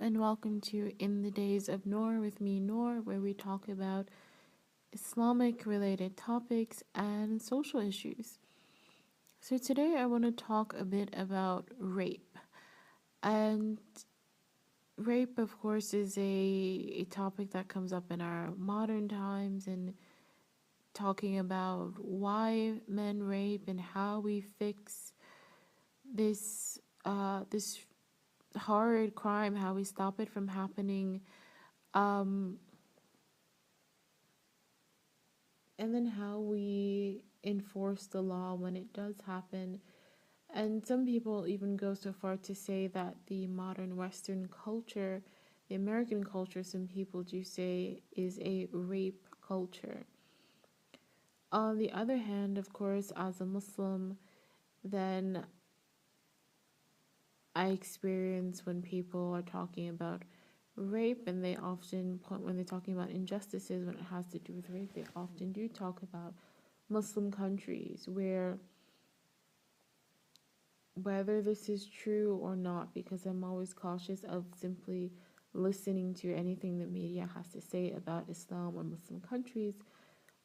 and welcome to In the Days of Noor with me, Noor, where we talk about Islamic related topics and social issues. So, today I want to talk a bit about rape. And rape, of course, is a topic that comes up in our modern times, and talking about why men rape and how we fix this horrid crime, how we stop it from happening. Um, and then how we enforce the law when it does happen. And some people even go so far to say that the modern Western culture, the American culture, some people do say, is a rape culture. On the other hand, of course, as a Muslim, then I experience when people are talking about rape, and they often point, when they're talking about injustices when it has to do with rape, they often do talk about Muslim countries, where whether this is true or not, because I'm always cautious of simply listening to anything the media has to say about Islam or Muslim countries,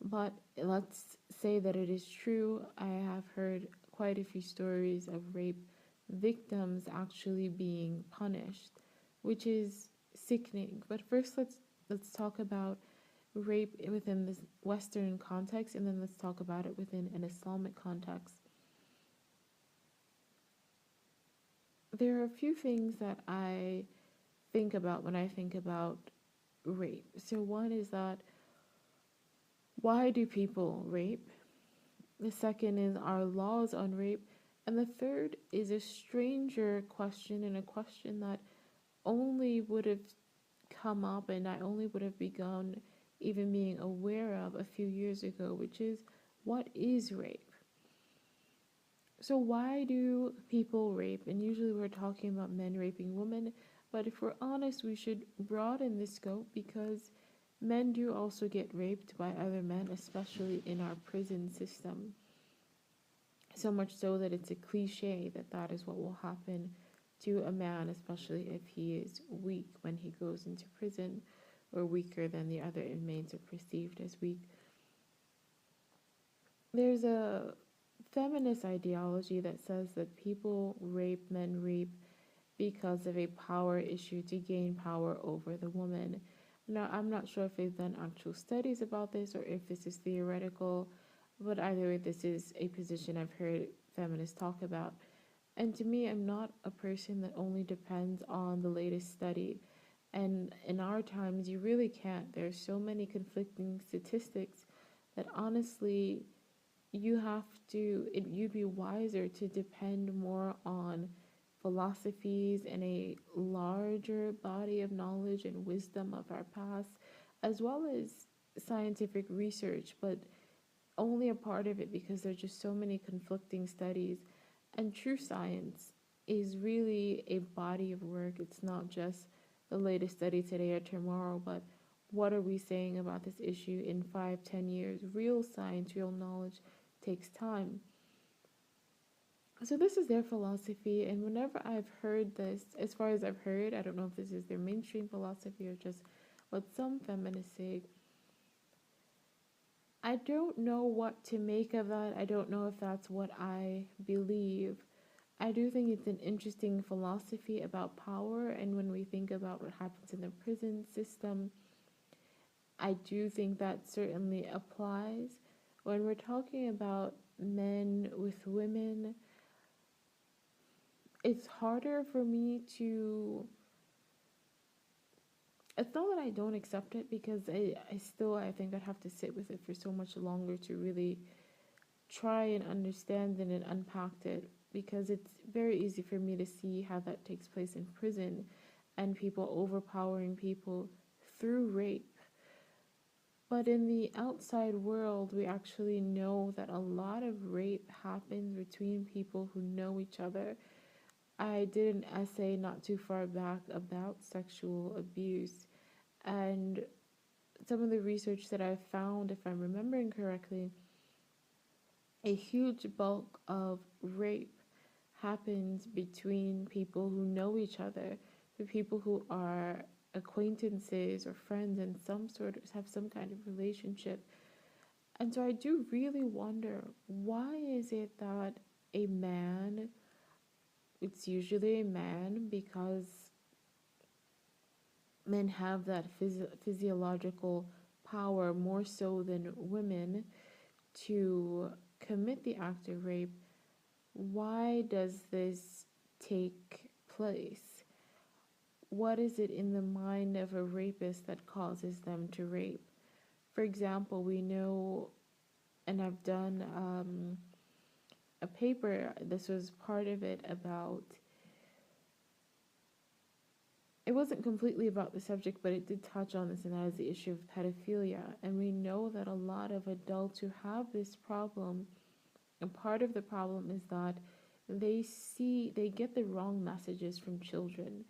but let's say that it is true. I have heard quite a few stories of rape victims actually being punished, which is sickening. But first, let's talk about rape within this Western context, and then let's talk about it within an Islamic context. There are a few things that I think about when I think about rape. So, one is that why do people rape? The second is our laws on rape. And the third is a stranger question, and a question that only would have come up and I only would have begun even being aware of a few years ago, which is, what is rape? So, why do people rape? And usually we're talking about men raping women, but if we're honest, we should broaden the scope, because men do also get raped by other men, especially in our prison system. So much so that it's a cliche that that is what will happen to a man, especially if he is weak when he goes into prison, or weaker than the other inmates, or perceived as weak. There's a feminist ideology that says that men rape because of a power issue, to gain power over the woman. Now, I'm not sure if they've done actual studies about this or if this is theoretical, but either way, this is a position I've heard feminists talk about. And to me, I'm not a person that only depends on the latest study. And in our times, you really can't. There's so many conflicting statistics that honestly, you'd be wiser to depend more on philosophies and a larger body of knowledge and wisdom of our past, as well as scientific research, but only a part of it, because there's just so many conflicting studies. And true science is really a body of work. It's not just the latest study today or tomorrow, but what are we saying about this issue in 5, 10 years? Real science, real knowledge takes time. So this is their philosophy, and whenever I've heard this, as far as I've heard, I don't know if this is their mainstream philosophy or just what some feminists say, I don't know what to make of that. I don't know if that's what I believe. I do think it's an interesting philosophy about power, and when we think about what happens in the prison system, I do think that certainly applies. When we're talking about men with women, it's harder for me to, it's not that I don't accept it, because I think I'd have to sit with it for so much longer to really try and understand it and unpack it, because it's very easy for me to see how that takes place in prison, and people overpowering people through rape. But in the outside world, we actually know that a lot of rape happens between people who know each other. I did an essay not too far back about sexual abuse, and some of the research that I found, if I'm remembering correctly, a huge bulk of rape happens between people who know each other. the people who are acquaintances or friends and some sort of have some kind of relationship. And so I do really wonder, why is it that a man, it's usually a man because men have that physiological power more so than women to commit the act of rape. Why does this take place? What is it in the mind of a rapist that causes them to rape? For example, we know, and I've done a paper, this was part of it, about, it wasn't completely about the subject, but it did touch on this, and that is the issue of pedophilia. And we know that a lot of adults who have this problem, and part of the problem is that they get the wrong messages from children.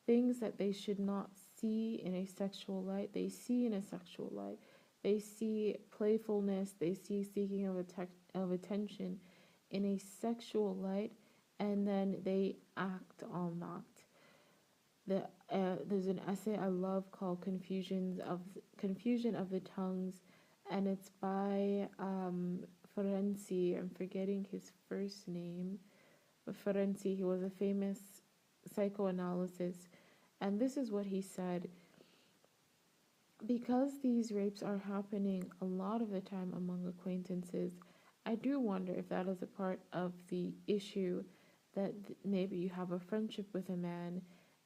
Things that they should not see in a sexual light, they see in a sexual light. They see playfulness, they see seeking of attention in a sexual light, and then they act on that. There's an essay I love called Confusion of the Tongues, and it's by Ferenczi. I'm forgetting his first name, but Ferenczi, he was a famous psychoanalyst, and this is what he said: because these rapes are happening a lot of the time among acquaintances, I do wonder if that is a part of the issue, that maybe you have a friendship with a man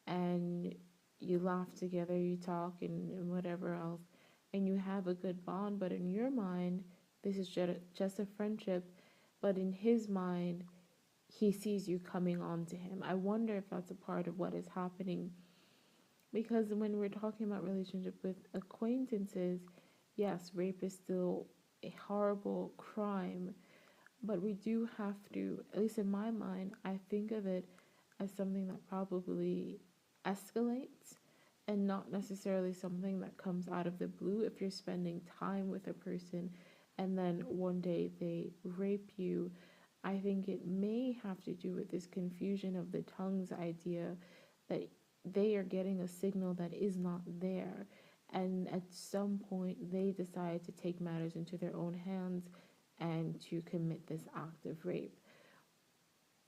and you laugh together, you talk, and whatever else, and you have a good bond, but in your mind, this is just a friendship, but in his mind, he sees you coming on to him. I wonder if that's a part of what is happening, because when we're talking about relationship with acquaintances, yes, rape is still a horrible crime, but we do have to, at least in my mind, I think of it as something that probably escalates and not necessarily something that comes out of the blue. If you're spending time with a person and then one day they rape you, I think it may have to do with this confusion of the tongues idea, that they are getting a signal that is not there. And at some point, they decide to take matters into their own hands and to commit this act of rape.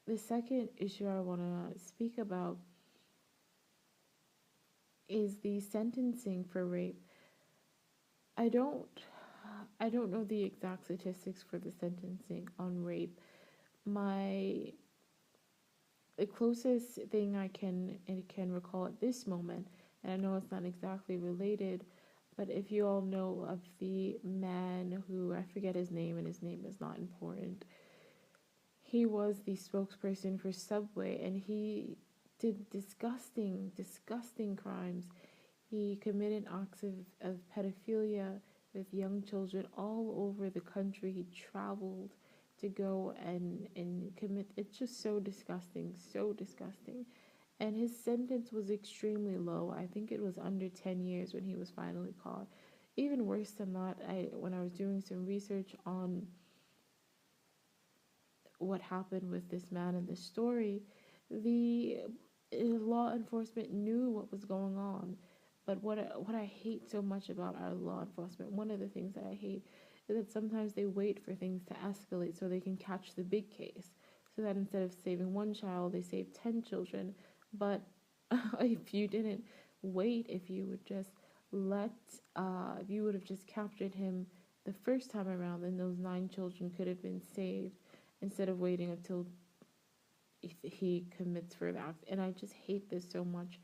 The second issue I want to speak about is the sentencing for rape. I don't I don't know the exact statistics for the sentencing on rape. My The closest thing I can recall at this moment, and I know it's not exactly related, but if you all know of the man who, I forget his name, and his name is not important, he was the spokesperson for Subway, and he did disgusting crimes. He committed acts of pedophilia with young children all over the country. He traveled to go and commit. It's just so disgusting, so disgusting. And his sentence was extremely low. I think it was under 10 years when he was finally caught. Even worse than that, when I was doing some research on what happened with this man in the story, the law enforcement knew what was going on. But what I hate so much about our law enforcement, one of the things that I hate, is that sometimes they wait for things to escalate so they can catch the big case. So that instead of saving one child, they save 10 children. But if you didn't wait, if you would just if you would have just captured him the first time around, then those 9 children could have been saved, instead of waiting until he commits further acts. And I just hate this so much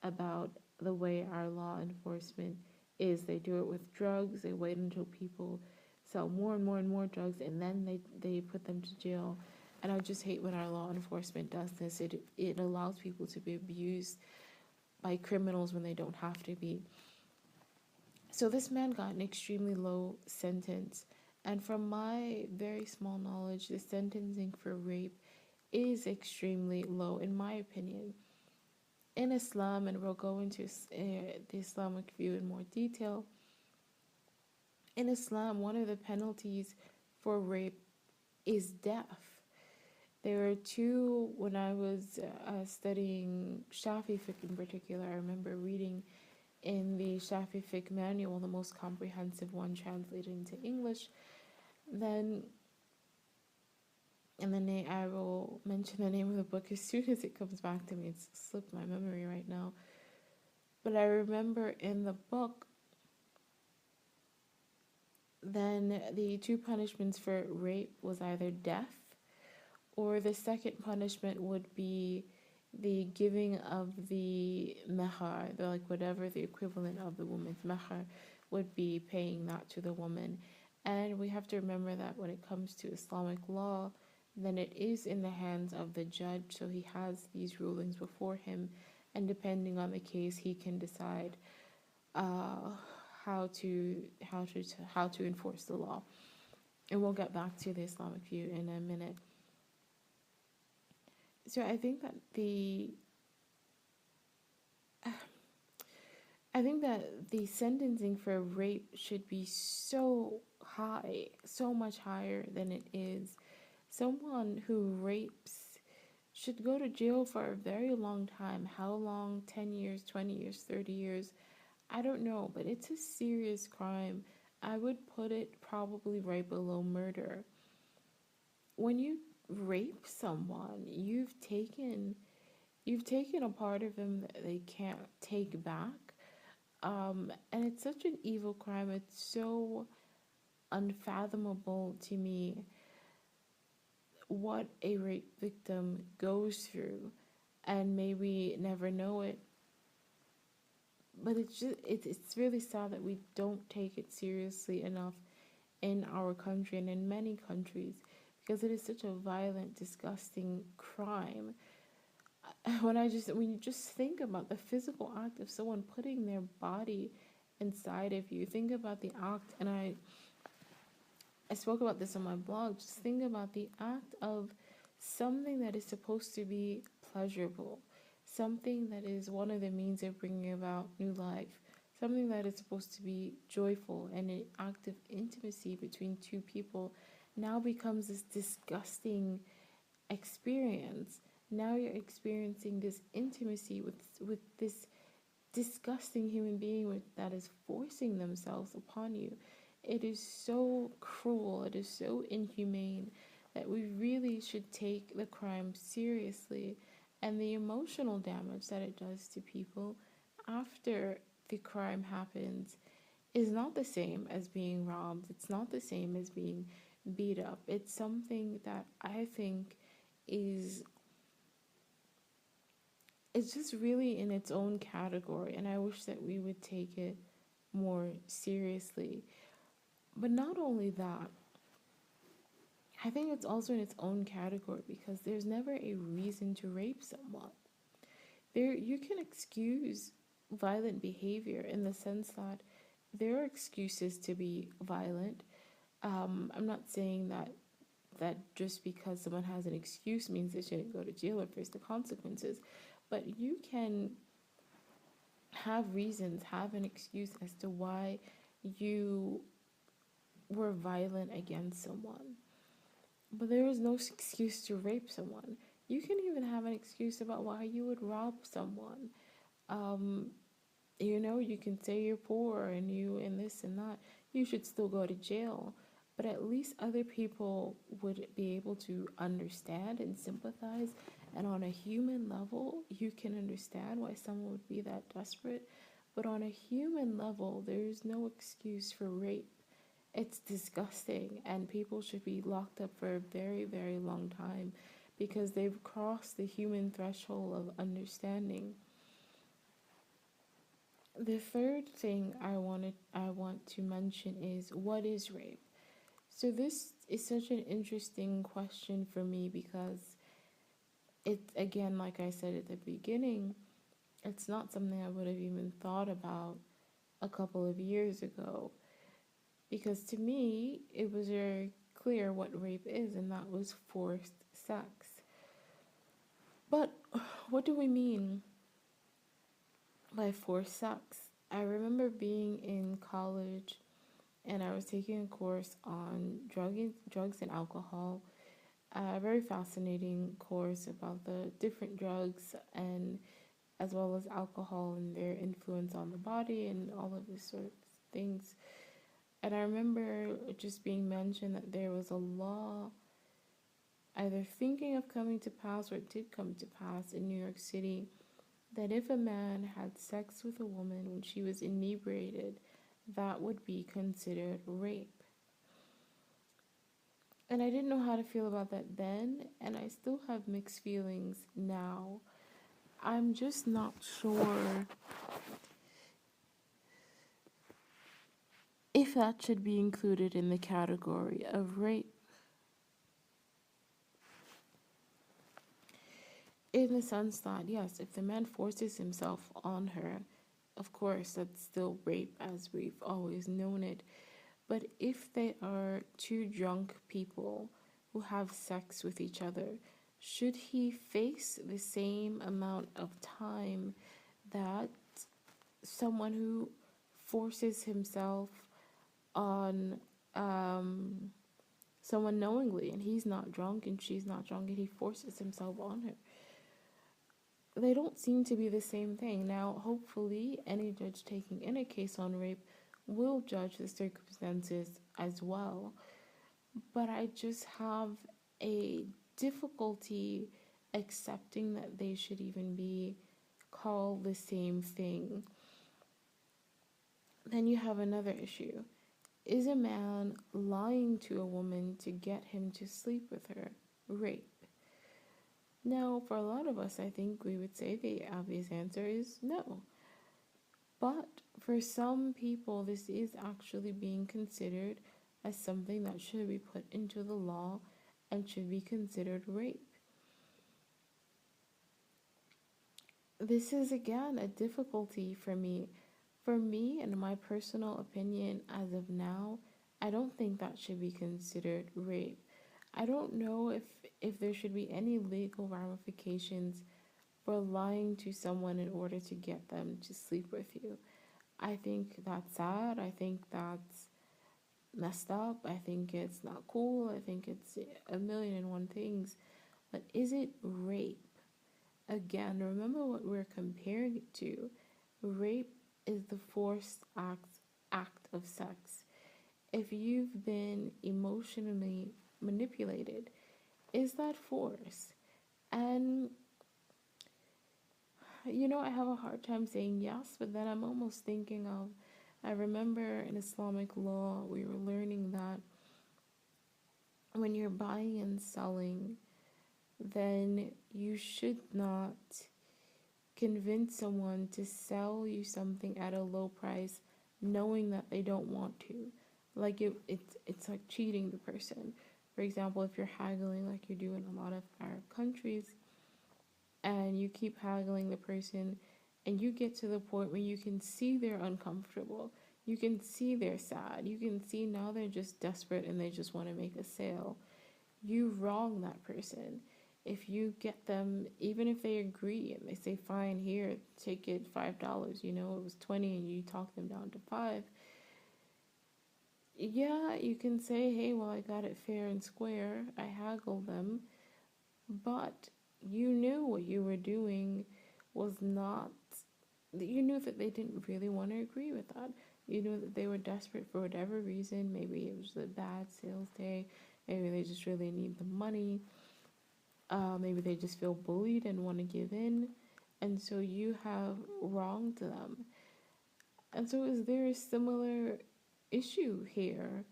about the way our law enforcement is. They do it with drugs. They wait until people sell more and more and more drugs, and then they put them to jail. And I just hate when our law enforcement does this. It allows people to be abused by criminals when they don't have to be. So this man got an extremely low sentence. And from my very small knowledge, the sentencing for rape is extremely low, in my opinion. In Islam, and we'll go into the Islamic view in more detail, in Islam, one of the penalties for rape is death. There were two when I was studying Shafi fiqh in particular. I remember reading in the Shafi fiqh manual, the most comprehensive one translated into English. Then, and then I will mention the name of the book as soon as it comes back to me. It's slipped my memory right now. But I remember in the book, then the two punishments for rape was either death, or the second punishment would be the giving of the mahar, the, like whatever the equivalent of the woman's mahar would be, paying that to the woman. And we have to remember that when it comes to Islamic law, then it is in the hands of the judge, so he has these rulings before him, and depending on the case, he can decide uh, how to enforce the law. And we'll get back to the Islamic view in a minute. So I think that the sentencing for rape should be so high, so much higher than it is. Someone who rapes should go to jail for a very long time. How long? 10 years, 20 years, 30 years? I don't know, but it's a serious crime. I would put it probably right below murder. When you rape someone, you've taken a part of them that they can't take back. And it's such an evil crime. It's so unfathomable to me what a rape victim goes through, and maybe never know it. But it's really sad that we don't take it seriously enough in our country and in many countries, because it is such a violent, disgusting crime. When you just think about the physical act of someone putting their body inside of you, think about the act, and I spoke about this on my blog. Just think about the act of something that is supposed to be pleasurable, something that is one of the means of bringing about new life, something that is supposed to be joyful, and an act of intimacy between two people now becomes this disgusting experience. Now you're experiencing this intimacy with this disgusting human being that is forcing themselves upon you. It is so cruel, it is so inhumane that we really should take the crime seriously, and the emotional damage that it does to people after the crime happens is not the same as being robbed. It's not the same as being beat up. It's something that I think is it's just really in its own category, and I wish that we would take it more seriously. But not only that, I think it's also in its own category because there's never a reason to rape someone. There you can excuse violent behavior in the sense that there are excuses to be violent. I'm not saying that just because someone has an excuse means they shouldn't go to jail or face the consequences, but you can have reasons, have an excuse as to why you were violent against someone. But there is no excuse to rape someone. You can even have an excuse about why you would rob someone. Um, you can say you're poor and this and that. You should still go to jail. But at least other people would be able to understand and sympathize. And on a human level, you can understand why someone would be that desperate. But on a human level, there is no excuse for rape. It's disgusting, and people should be locked up for a very, very long time because they've crossed the human threshold of understanding. The third thing I want to mention is, what is rape? So this is such an interesting question for me because it, again, like I said at the beginning, it's not something I would have even thought about a couple of years ago, because to me it was very clear what rape is, and that was forced sex. But what do we mean by forced sex? I remember being in college and I was taking a course on drugs and alcohol, a very fascinating course about the different drugs and as well as alcohol and their influence on the body and all of these sort of things. And I remember just being mentioned that there was a law either thinking of coming to pass or it did come to pass in New York City that if a man had sex with a woman when she was inebriated, that would be considered rape. And I didn't know how to feel about that then, and I still have mixed feelings now. I'm just not sure if that should be included in the category of rape. In the sense that, yes, if the man forces himself on her, of course, that's still rape as we've always known it. But if they are two drunk people who have sex with each other, should he face the same amount of time that someone who forces himself on someone knowingly and he's not drunk and she's not drunk and he forces himself on her? They don't seem to be the same thing. Now, hopefully, any judge taking in a case on rape will judge the circumstances as well. But I just have a difficulty accepting that they should even be called the same thing. Then you have another issue. Is a man lying to a woman to get him to sleep with her rape? Now, for a lot of us, I think we would say the obvious answer is no. But for some people, this is actually being considered as something that should be put into the law and should be considered rape. This is again a difficulty for me. For me, in my personal opinion, as of now, I don't think that should be considered rape. I don't know if there should be any legal ramifications for lying to someone in order to get them to sleep with you. I think that's sad. I think that's messed up. I think it's not cool. I think it's a million and one things. But is it rape? Again, remember what we're comparing it to. Rape is the forced act of sex. If you've been emotionally manipulated, is that force? And I have a hard time saying yes, but then I'm almost thinking of, I remember in Islamic law, we were learning that when you're buying and selling, then you should not convince someone to sell you something at a low price knowing that they don't want to. Like it's like cheating the person. For example, if you're haggling like you do in a lot of Arab countries and you keep haggling the person and you get to the point where you can see they're uncomfortable, you can see they're sad, you can see now they're just desperate and they just want to make a sale, you wrong that person. If you get them, even if they agree and they say, fine, here, take it $5, it was 20 and you talk them down to 5. Yeah, you can say, hey, well, I got it fair and square, I haggled them, but you knew what you were doing was not, you knew that they didn't really want to agree with that. You knew that they were desperate for whatever reason. Maybe it was a bad sales day, maybe they just really need the money. Maybe they just feel bullied and want to give in, and so you have wronged them. And so, is there a similar issue here?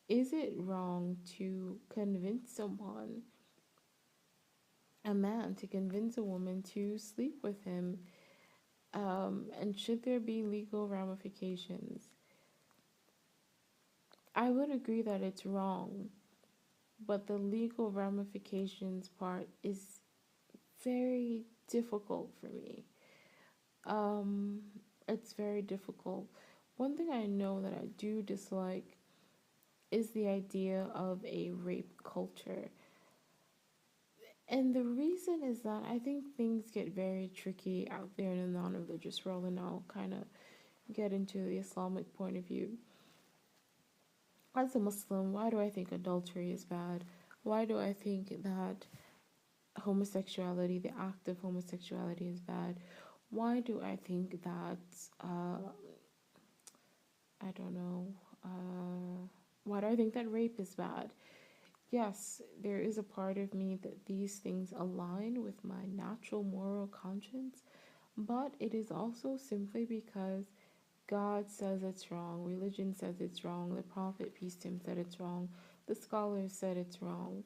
Is it wrong to convince someone, a man, to convince a woman to sleep with him? And should there be legal ramifications? I would agree that it's wrong, but the legal ramifications part is very difficult for me. Um, it's very difficult. One thing I know that I do dislike is the idea of a rape culture. And the reason is that I think things get very tricky out there in the non-religious world, and I'll kind of get into the Islamic point of view. As a Muslim, why do I think adultery is bad? Why do I think that homosexuality, the act of homosexuality, is bad? Why do I think that, I don't know, why do I think that rape is bad? Yes, there is a part of me that these things align with my natural moral conscience, but it is also simply because God says it's wrong, religion says it's wrong, the prophet, peace to him, said it's wrong, the scholars said it's wrong.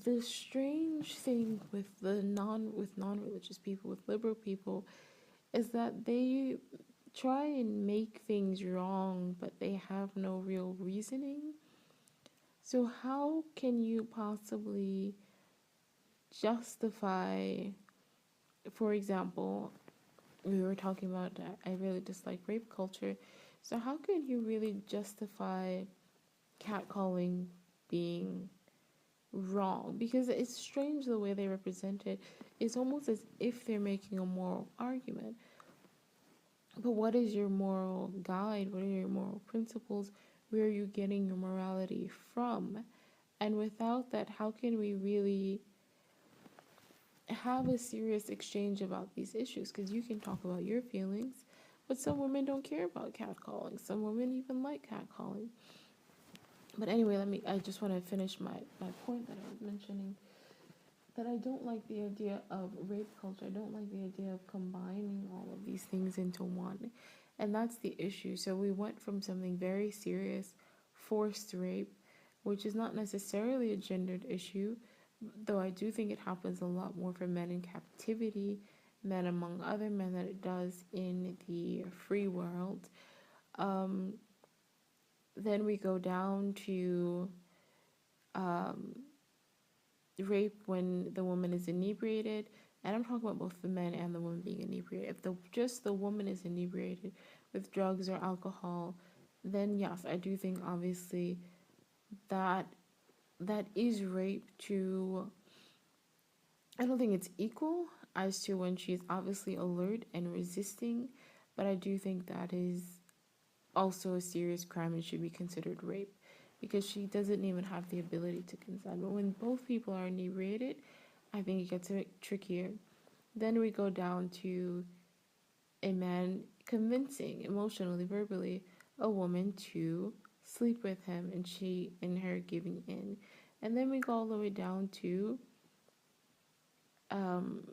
The strange thing with non-religious people, with liberal people, is that they try and make things wrong, but they have no real reasoning. So how can you possibly justify, for example, we were talking about, I really dislike rape culture. So how can you really justify catcalling being wrong? Because it's strange the way they represent it. It's almost as if they're making a moral argument. But what is your moral guide? What are your moral principles? Where are you getting your morality from? And without that, how can we really have a serious exchange about these issues? Because you can talk about your feelings, but some women don't care about catcalling. Some women even like catcalling. But anyway, I just want to finish my point that I was mentioning, that I don't like the idea of rape culture. I don't like the idea of combining all of these things into one. And that's the issue. So we went from something very serious, forced rape, which is not necessarily a gendered issue, though I do think it happens a lot more for men in captivity, men among other men, than it does in the free world. Um, then we go down to um, rape when the woman is inebriated, and I'm talking about both the men and the woman being inebriated. If just the woman is inebriated with drugs or alcohol, then yes, I do think obviously that that is rape. To I don't think it's equal as to when she's obviously alert and resisting, but I do think that is also a serious crime and should be considered rape, because she doesn't even have the ability to consent. But when both people are inebriated, I think it gets a bit trickier. Then we go down to a man convincing emotionally, verbally, a woman to sleep with him, and her giving in. And then we go all the way down to um,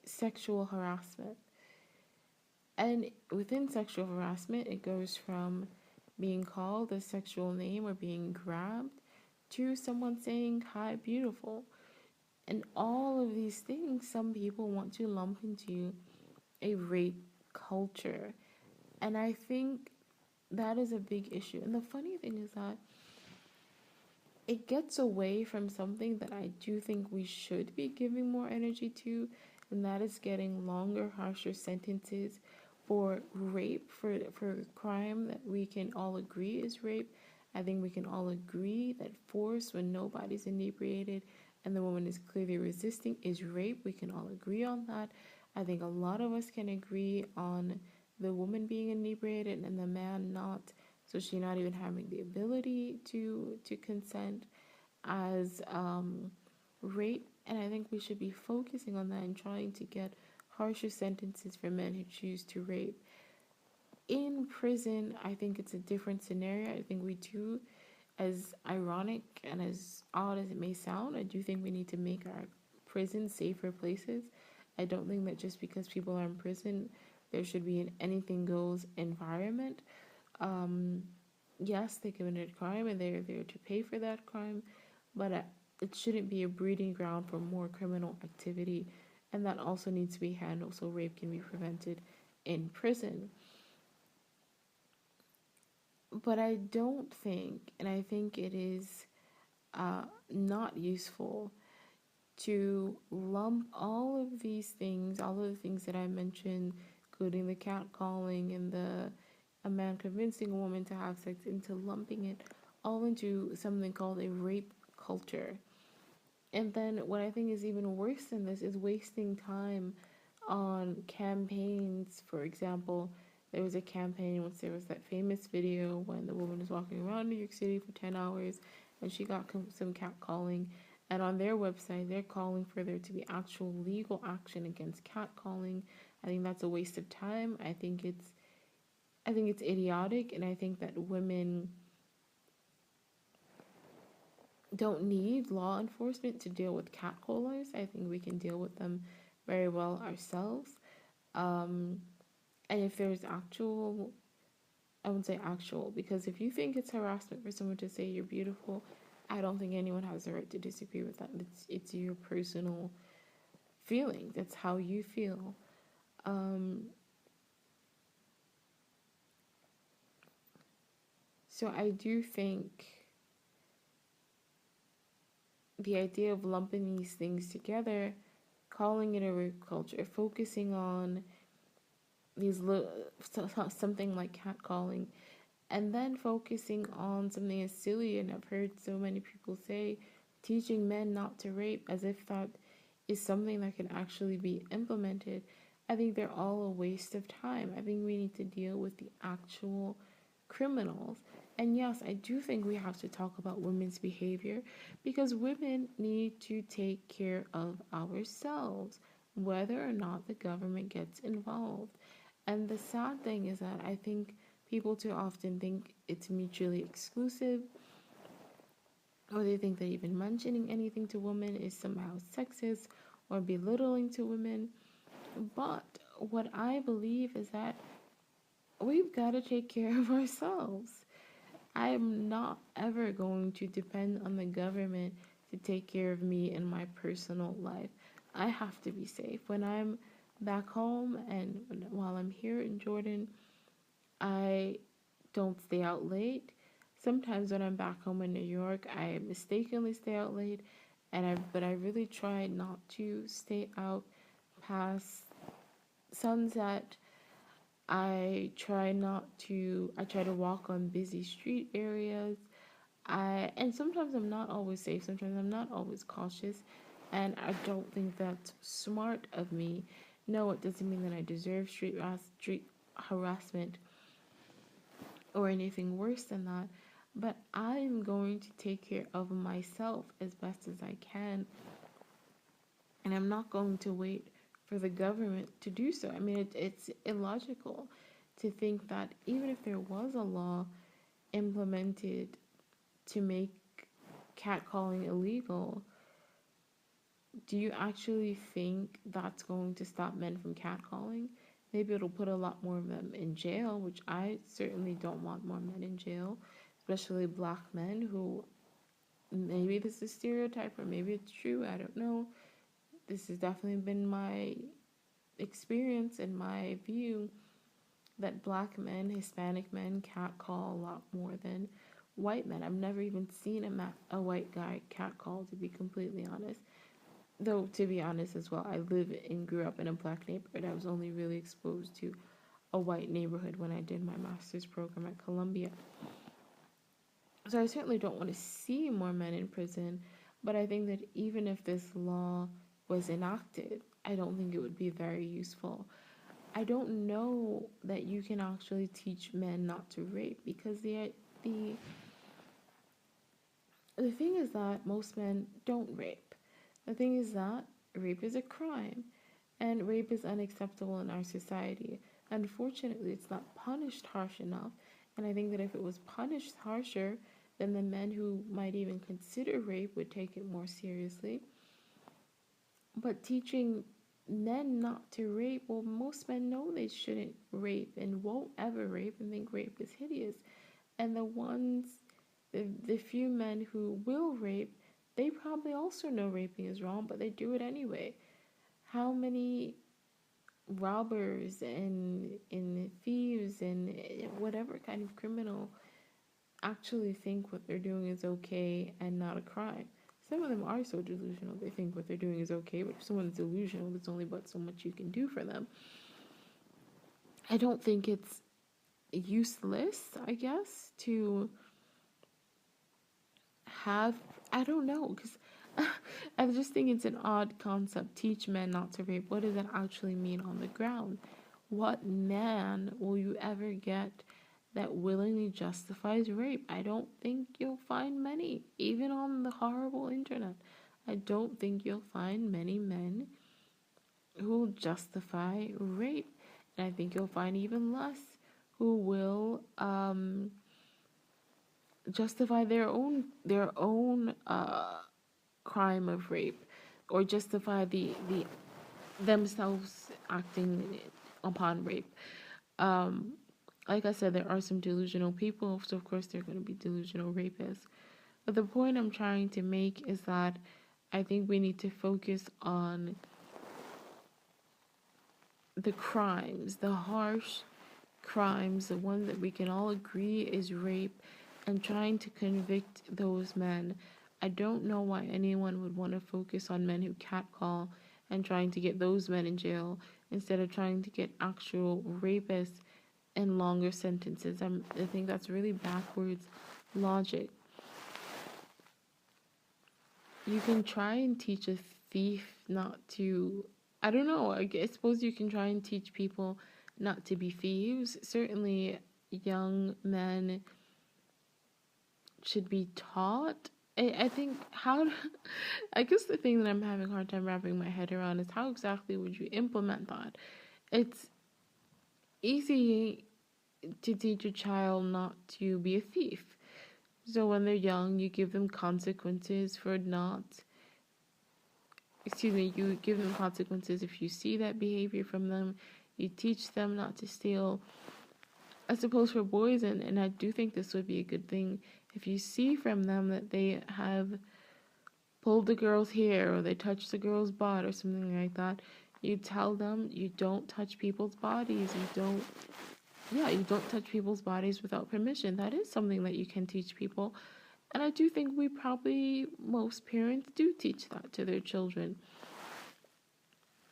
sexual harassment. And within sexual harassment, it goes from being called a sexual name or being grabbed to someone saying, "Hi, beautiful." And all of these things, some people want to lump into a rape culture. And I think that is a big issue. And the funny thing is that it gets away from something that I do think we should be giving more energy to, and that is getting longer, harsher sentences for rape, for crime that we can all agree is rape. I think we can all agree that force when nobody's inebriated and the woman is clearly resisting is rape. We can all agree on that. I think a lot of us can agree on the woman being inebriated and the man not, so she not even having the ability to consent, as rape. And I think we should be focusing on that and trying to get harsher sentences for men who choose to rape. In prison, I think it's a different scenario. I think we do, as ironic and as odd as it may sound, I do think we need to make our prisons safer places. I don't think that just because people are in prison, there should be an anything goes environment. Um, yes, they committed a crime and they're there to pay for that crime, but it shouldn't be a breeding ground for more criminal activity, and that also needs to be handled so rape can be prevented in prison. But I don't think, and I think it is not useful to lump all of these things, all of the things that I mentioned, including the catcalling and a man convincing a woman to have sex, into lumping it all into something called a rape culture. And then what I think is even worse than this is wasting time on campaigns. For example, there was a campaign once, there was that famous video when the woman was walking around New York City for 10 hours and she got some catcalling. And on their website, they're calling for there to be actual legal action against catcalling. I think that's a waste of time. I think it's idiotic, and I think that women don't need law enforcement to deal with catcallers. I think we can deal with them very well ourselves. Um, and if there's actual, I wouldn't say actual, because if you think it's harassment for someone to say you're beautiful, I don't think anyone has the right to disagree with that. It's your personal feeling. That's how you feel. Um, so I do think the idea of lumping these things together, calling it a rape culture, focusing on something like catcalling, and then focusing on something as silly, and I've heard so many people say, teaching men not to rape, as if that is something that can actually be implemented. I think they're all a waste of time. I think we need to deal with the actual criminals. And yes, I do think we have to talk about women's behavior, because women need to take care of ourselves, whether or not the government gets involved. And the sad thing is that I think people too often think it's mutually exclusive, or they think that even mentioning anything to women is somehow sexist or belittling to women. But what I believe is that we've got to take care of ourselves. I am not ever going to depend on the government to take care of me in my personal life. I have to be safe. When I'm back home and while I'm here in Jordan, I don't stay out late. Sometimes when I'm back home in New York, I mistakenly stay out late, but I really try not to stay out past sunset. I try to walk on busy street areas. And sometimes I'm not always safe, sometimes I'm not always cautious, and I don't think that's smart of me. No, it doesn't mean that I deserve street harassment or anything worse than that, but I'm going to take care of myself as best as I can, and I'm not going to wait for the government to do so. I mean, it's illogical to think that even if there was a law implemented to make catcalling illegal, do you actually think that's going to stop men from catcalling? Maybe it'll put a lot more of them in jail, which I certainly don't want more men in jail, especially black men who, maybe this is a stereotype or maybe it's true, I don't know. This has definitely been my experience and my view that black men, Hispanic men catcall a lot more than white men. I've never even seen a white guy catcall, to be completely honest. Though, to be honest as well, I live and grew up in a black neighborhood. I was only really exposed to a white neighborhood when I did my master's program at Columbia. So I certainly don't want to see more men in prison, but I think that even if this law was enacted, I don't think it would be very useful. I don't know that you can actually teach men not to rape, because the the thing is that most men don't rape. The thing is that rape is a crime, and rape is unacceptable in our society. Unfortunately, it's not punished harsh enough, and I think that if it was punished harsher, then the men who might even consider rape would take it more seriously. But teaching men not to rape, well, most men know they shouldn't rape and won't ever rape and think rape is hideous. And the few men who will rape, they probably also know raping is wrong, but they do it anyway. How many robbers and thieves and whatever kind of criminal actually think what they're doing is okay and not a crime? Some of them are so delusional they think what they're doing is okay, but if someone's delusional, there's only but so much you can do for them. I don't think it's useless, I guess, to have, I don't know, because I just think it's an odd concept. Teach men not to rape. What does that actually mean on the ground? What man will you ever get that willingly justifies rape. I don't think you'll find many, even on the horrible internet. I don't think you'll find many men who justify rape. And I think you'll find even less who will justify their own crime of rape, or justify the themselves acting upon rape. Um, like I said, there are some delusional people, so of course there are going to be delusional rapists. But the point I'm trying to make is that I think we need to focus on the crimes, the harsh crimes, the one that we can all agree is rape, and trying to convict those men. I don't know why anyone would want to focus on men who catcall and trying to get those men in jail instead of trying to get actual rapists in longer sentences. I think that's really backwards logic. You can try and teach a thief not to, I don't know, I suppose you can try and teach people not to be thieves. Certainly, young men should be taught. I think how, I guess the thing that I'm having a hard time wrapping my head around is how exactly would you implement that? It's easy to teach a child not to be a thief. So when they're young, you give them consequences for not, you give them consequences if you see that behavior from them. You teach them not to steal. I suppose for boys, and I do think this would be a good thing, if you see from them that they have pulled the girl's hair or they touched the girl's butt or something like that, you tell them you don't touch people's bodies. You don't touch people's bodies without permission. That is something that you can teach people. And I do think most parents do teach that to their children.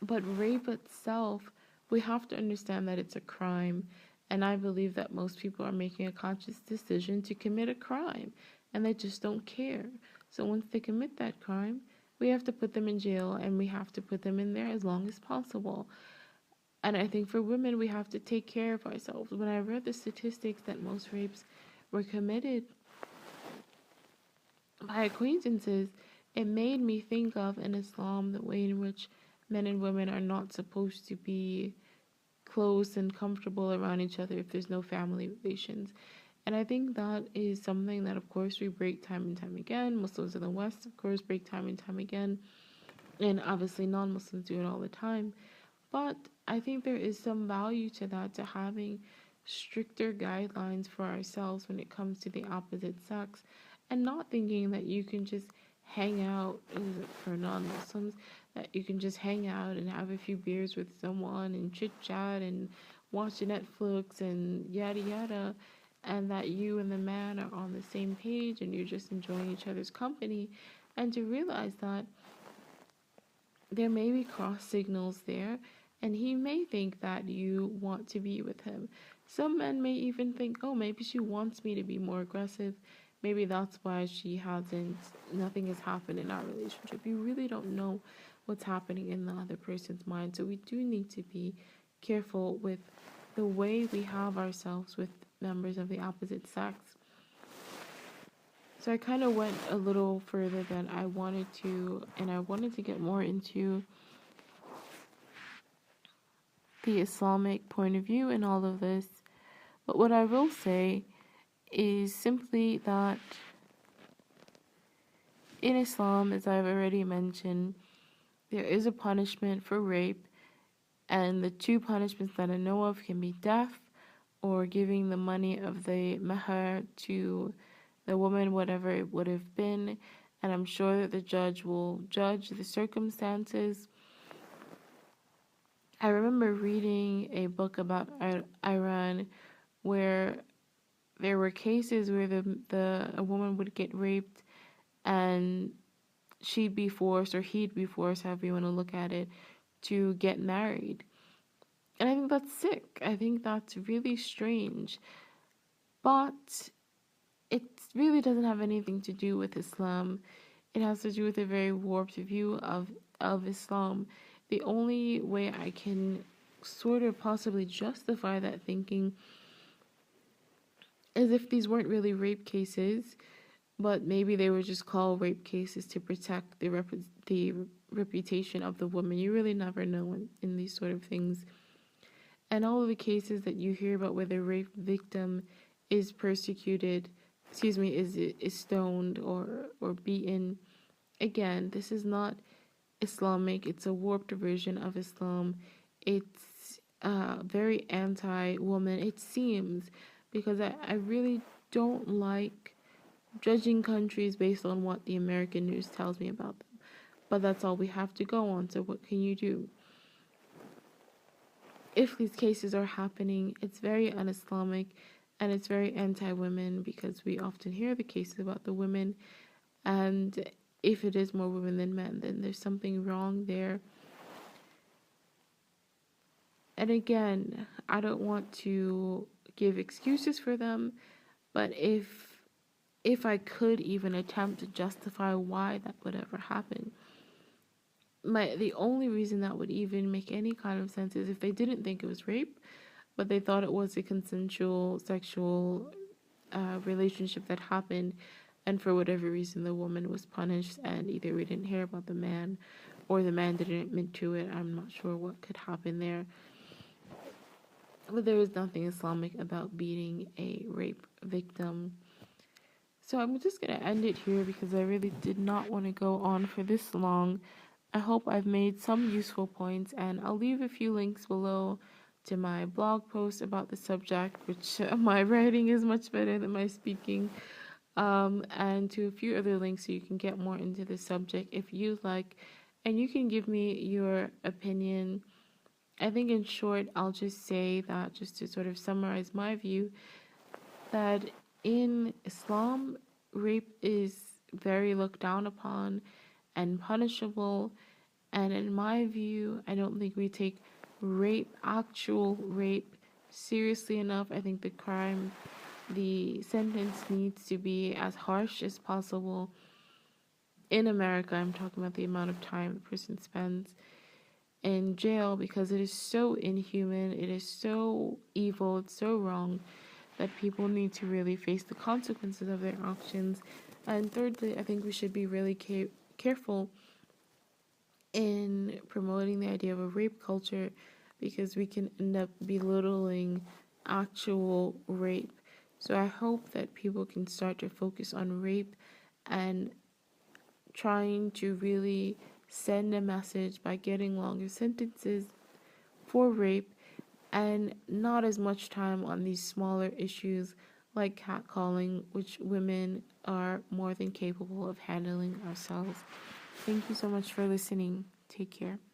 But rape itself, we have to understand that it's a crime. And I believe that most people are making a conscious decision to commit a crime. And they just don't care. So once they commit that crime, we have to put them in jail, and we have to put them in there as long as possible. And I think for women, we have to take care of ourselves. When I read the statistics that most rapes were committed by acquaintances, it made me think of in Islam the way in which men and women are not supposed to be close and comfortable around each other if there's no family relations. And I think that is something that, of course, we break time and time again. Muslims in the West, of course, break time and time again. And obviously, non Muslims do it all the time. But I think there is some value to that, to having stricter guidelines for ourselves when it comes to the opposite sex, and not thinking that you can just hang out, for non-Muslims, that you can just hang out and have a few beers with someone and chit chat and watch Netflix and yada yada, and that you and the man are on the same page and you're just enjoying each other's company, and to realize that there may be cross signals there, and he may think that you want to be with him. Some men may even think, oh, maybe she wants me to be more aggressive. Maybe that's why nothing has happened in our relationship. You really don't know what's happening in the other person's mind. So we do need to be careful with the way we have ourselves with members of the opposite sex. So I kind of went a little further than I wanted to, and I wanted to get more into the Islamic point of view in all of this. But what I will say is simply that in Islam, as I've already mentioned, there is a punishment for rape, and the two punishments that I know of can be death or giving the money of the mahar to the woman, whatever it would have been. And I'm sure that the judge will judge the circumstances. I remember reading a book about Iran where there were cases where a woman would get raped and she'd be forced, or he'd be forced, however you want to look at it, to get married. And I think that's sick. I think that's really strange. But it really doesn't have anything to do with Islam. It has to do with a very warped view of Islam. The only way I can sort of possibly justify that thinking as if these weren't really rape cases, but maybe they were just called rape cases to protect the reputation of the woman. You really never know in these sort of things. And all of the cases that you hear about where the rape victim is persecuted, is stoned or beaten. Again, this is not Islamic. It's a warped version of Islam. It's very anti-woman. It seems, because I really don't like judging countries based on what the American news tells me about them. But that's all we have to go on. So what can you do? If these cases are happening, it's very un-Islamic and it's very anti-women, because we often hear the cases about the women, and if it is more women than men, then there's something wrong there. And again, I don't want to give excuses for them, but if I could even attempt to justify why that would ever happen, the only reason that would even make any kind of sense is if they didn't think it was rape, but they thought it was a consensual sexual relationship that happened, and for whatever reason the woman was punished, and either we didn't hear about the man or the man didn't admit to it. I'm not sure what could happen there. But there is nothing Islamic about beating a rape victim. So I'm just going to end it here because I really did not want to go on for this long. I hope I've made some useful points, and I'll leave a few links below to my blog post about the subject, which my writing is much better than my speaking, and to a few other links so you can get more into the subject if you like, and you can give me your opinion. I think in short, I'll just say that, just to sort of summarize my view, that in Islam, rape is very looked down upon and punishable. And in my view, I don't think we take rape, actual rape, seriously enough. I think the sentence needs to be as harsh as possible. In America, I'm talking about the amount of time the person spends in jail, because it is so inhuman, it is so evil, it's so wrong, that people need to really face the consequences of their actions. And thirdly, I think we should be really careful in promoting the idea of a rape culture, because we can end up belittling actual rape. So I hope that people can start to focus on rape and trying to really send a message by getting longer sentences for rape, and not as much time on these smaller issues like catcalling, which women are more than capable of handling ourselves. Thank you so much for listening. Take care.